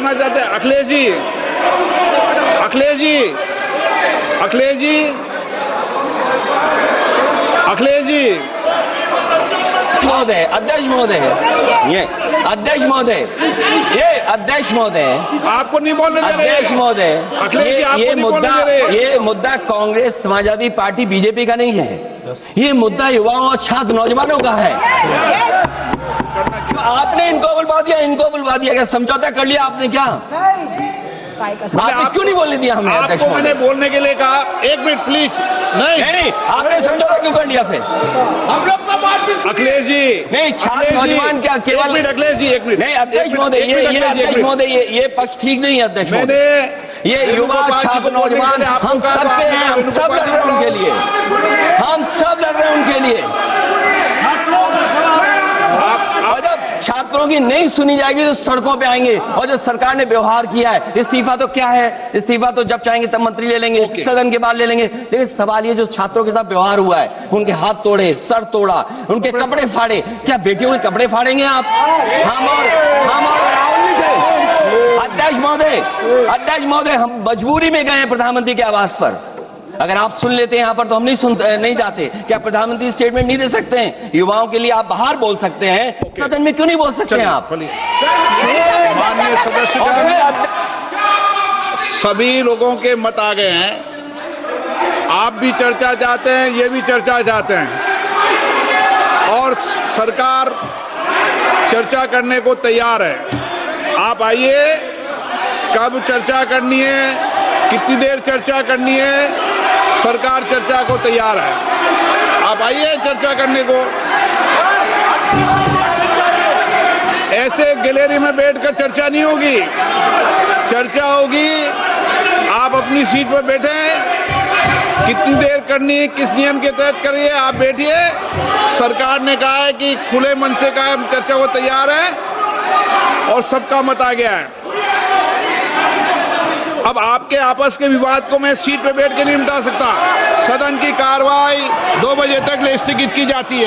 करना चाहते हैं? अखिलेश जी, अखिलेश जी, अखिलेश जी, अखिलेश जी, महोदय, अध्यक्ष महोदय, ये अध्यक्ष महोदय, ये अध्यक्ष महोदय, आपको नहीं बोलने दे रहे। अध्यक्ष महोदय, अखिलेश जी, आपको नहीं बोलने दे रहे। ये मुद्दा कांग्रेस, समाजवादी पार्टी, बीजेपी का नहीं है। ये मुद्दा युवाओं और छात्र नौजवानों का है। आपने इनको बुलवा दिया, क्या समझौता कर लिया आपने? क्या आपने क्यों नहीं बोलने दिया हमें? अध्यक्ष आपको मैंने बोलने के लिए कहा, एक मिनट प्लीज। नहीं, आपने समझौता क्यों कर लिया फिर? हम लोग का बात भी अखिलेश जी, नहीं, छात्र नौजवान क्या केवल? अखिलेश जी, एक मिनट। नहीं अध्यक्ष महोदय, अध्यक्ष महोदय, ये पक्ष ठीक नहीं है अध्यक्ष महोदय। ये युवा छात्र नौजवान हम सब पे हैं, हम सब लड़ रहे हैं उनके लिए, हम सब लड़ रहे हैं उनके लिए। छात्रों की नहीं सुनी जाएगी तो सड़कों पे आएंगे। और जो सरकार ने व्यवहार किया है, इस्तीफा तो क्या है? इस्तीफा तो जब चाहेंगे तब मंत्री ले लेंगे, सदन के बाद ले लेंगे। लेकिन सवाल ये जो छात्रों के साथ व्यवहार हुआ है, उनके हाथ तोड़े, सर तोड़ा, उनके कपड़े फाड़े, क्या बेटियों के कपड़े फाड़ेंगे आप? हम और राहुल जी थे। अध्यक्ष महोदय, हम मजबूरी में गए हैं प्रधानमंत्री के आवास पर। अगर आप सुन लेते हैं यहाँ पर तो हम नहीं जाते। क्या प्रधानमंत्री स्टेटमेंट नहीं दे सकते हैं? युवाओं के लिए आप बाहर बोल सकते हैं, सदन में क्यों नहीं बोल सकते हैं आप? माननीय सदस्य, सभी लोगों के मत आ गए हैं। आप भी चर्चा चाहते हैं, ये भी चर्चा चाहते हैं, और सरकार चर्चा करने को तैयार है। आप आइए, कब चर्चा करनी है, कितनी देर चर्चा करनी है, सरकार चर्चा को तैयार है। आप आइए चर्चा करने को। ऐसे गैलरी में बैठकर चर्चा नहीं होगी, चर्चा होगी। आप अपनी सीट पर बैठे, कितनी देर करनी है, किस नियम के तहत करिए, आप बैठिए। सरकार ने कहा है कि खुले मन से कहा, हम चर्चा को तैयार है और सबका मत आ गया है। अब आपके आपस के विवाद को मैं सीट पे बैठ के नहीं मिटा सकता। सदन की कार्रवाई 2 बजे तक स्थगित की जाती है।